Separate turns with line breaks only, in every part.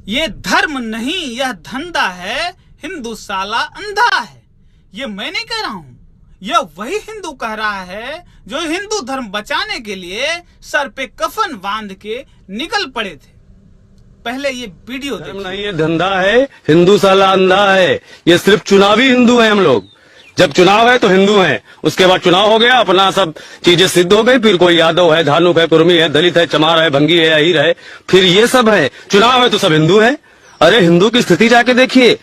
ये धर्म नहीं, यह धंधा है, हिंदू साला अंधा है। ये मैं नहीं कह रहा हूं, यह वही हिंदू कह रहा है जो हिंदू धर्म बचाने के लिए सर पे कफन बांध के निकल पड़े थे। पहले ये वीडियो
धर्म नहीं, ये धंधा है, हिंदू साला अंधा है। ये सिर्फ चुनावी हिंदू हैं हम लोग। जब चुनाव है तो हिंदू हैं, उसके बाद चुनाव हो गया, अपना सब चीजें सिद्ध हो गई, फिर कोई यादव है, धानुक है, कुर्मी है, दलित है, चमार है, भंगी है, अहीर है, फिर ये सब है। चुनाव है तो सब हिंदू हैं। अरे हिंदू की स्थिति जाके देखिए,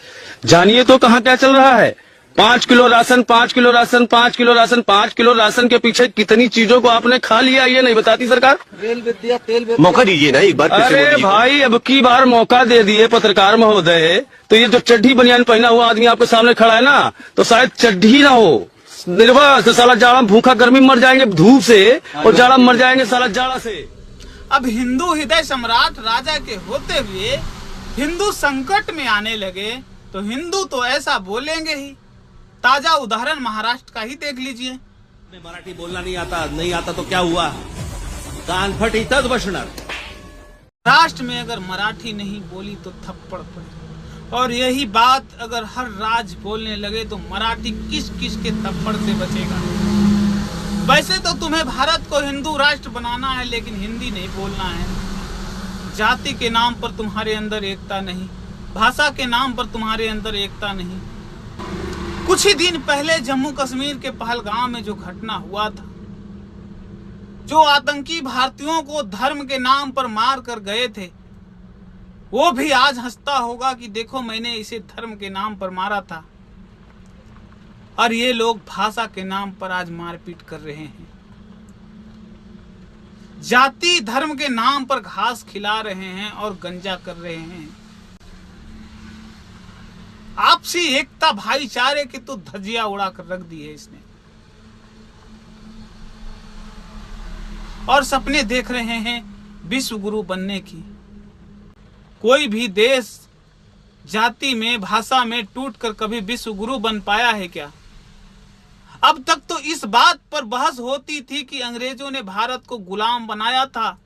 जानिए तो कहाँ क्या चल रहा है। 5 kilo ration, 5 kilo ration, 5 kilo ration, 5 kilo ration के पीछे कितनी चीजों को आपने खा लिया, ये नहीं बताती सरकार।
रेल विद्या, तेल विद्या।
मौका दीजिए ना एक बार।
अरे भाई, अब की बार मौका दे दिए पत्रकार महोदय, तो ये जो चड्ढी बनियान पहना हुआ आदमी आपके सामने खड़ा है ना, तो शायद चड्ढी ना हो, निर्वास साला जाड़ा भूखा गर्मी मर जाएंगे धूप से, और जाड़ा मर जाएंगे साला जाड़ा से।
अब हिंदू हृदय सम्राट राजा के होते हुए हिंदू संकट में आने लगे तो हिंदू तो ऐसा बोलेंगे ही। ताजा उदाहरण महाराष्ट्र का ही देख लीजिए।
मराठी बोलना नहीं आता तो क्या हुआ, कान फट इथंच बसणार।
महाराष्ट्र में अगर मराठी नहीं बोली तो थप्पड़ पड़े, और यही बात अगर हर राज्य बोलने लगे तो मराठी किस किस के थप्पड़ से बचेगा। वैसे तो तुम्हें भारत को हिंदू राष्ट्र बनाना है, लेकिन हिंदी नहीं बोलना है। जाति के नाम पर तुम्हारे अंदर एकता नहीं, भाषा के नाम पर तुम्हारे अंदर एकता नहीं। कुछ ही दिन पहले जम्मू कश्मीर के पहलगाम में जो घटना हुआ था, जो आतंकी भारतीयों को धर्म के नाम पर मार कर गए थे, वो भी आज हंसता होगा कि देखो मैंने इसे धर्म के नाम पर मारा था। और ये लोग भाषा के नाम पर आज मारपीट कर रहे हैं, जाति धर्म के नाम पर घास खिला रहे हैं और गंजा कर रहे हैं। आपसी एकता भाईचारे की तो धज्जियां उड़ा कर रख दी है इसने, और सपने देख रहे हैं विश्व गुरु बनने की। कोई भी देश जाति में, भाषा में टूटकर कभी विश्व गुरु बन पाया है क्या? अब तक तो इस बात पर बहस होती थी कि अंग्रेजों ने भारत को गुलाम बनाया था,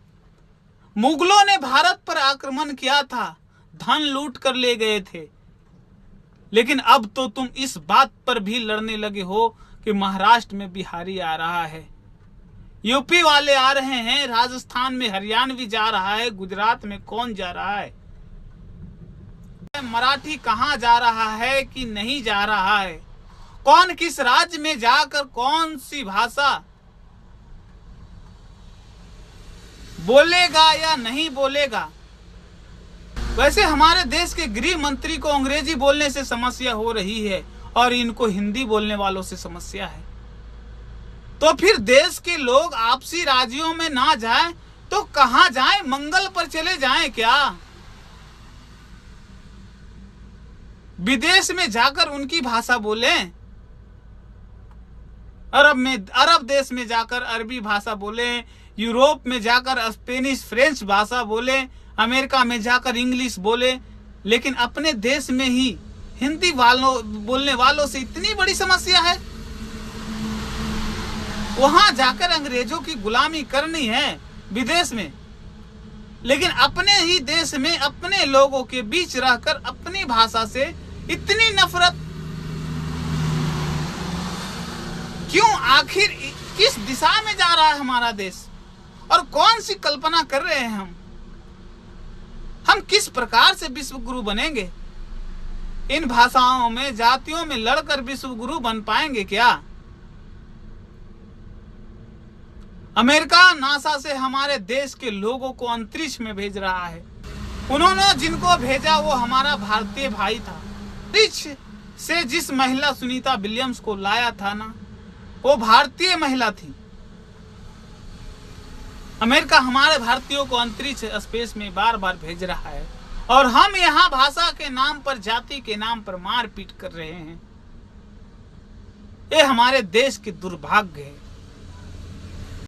मुगलों ने भारत पर आक्रमण किया था, धन लूट कर ले गए थे। लेकिन अब तो तुम इस बात पर भी लड़ने लगे हो कि महाराष्ट्र में बिहारी आ रहा है, यूपी वाले आ रहे हैं, राजस्थान में हरियाणवी जा रहा है, गुजरात में कौन जा रहा है, मराठी कहां जा रहा है कि नहीं जा रहा है, कौन किस राज्य में जाकर कौन सी भाषा बोलेगा या नहीं बोलेगा। वैसे हमारे देश के गृह मंत्री को अंग्रेजी बोलने से समस्या हो रही है और इनको हिंदी बोलने वालों से समस्या है। तो फिर देश के लोग आपसी राज्यों में ना जाएं तो कहां जाएं? मंगल पर चले जाएं क्या? विदेश में जाकर उनकी भाषा बोलें, अरब देश में जाकर अरबी भाषा बोलें, यूरोप में जाकर स्पेनिश फ्रेंच भाषा बोलें, अमेरिका में जाकर इंग्लिश बोले, लेकिन अपने देश में ही हिंदी बोलने वालों से इतनी बड़ी समस्या है। वहां जाकर अंग्रेजों की गुलामी करनी है विदेश में, लेकिन अपने ही देश में अपने लोगों के बीच रहकर अपनी भाषा से इतनी नफरत क्यों? आखिर किस दिशा में जा रहा है हमारा देश, और कौन सी कल्पना कर रहे हैं हम किस प्रकार से विश्व गुरु बनेंगे? इन भाषाओं में, जातियों में लड़कर विश्व गुरु बन पाएंगे क्या? अमेरिका नासा से हमारे देश के लोगों को अंतरिक्ष में भेज रहा है। उन्होंने जिनको भेजा वो हमारा भारतीय भाई था। अंतरिक्ष से जिस महिला सुनीता विलियम्स को लाया था ना, वो भारतीय महिला थी। अमेरिका हमारे भारतीयों को अंतरिक्ष स्पेस में बार बार भेज रहा है, और हम यहाँ भाषा के नाम पर, जाति के नाम पर मारपीट कर रहे हैं। ये हमारे देश के दुर्भाग्य है।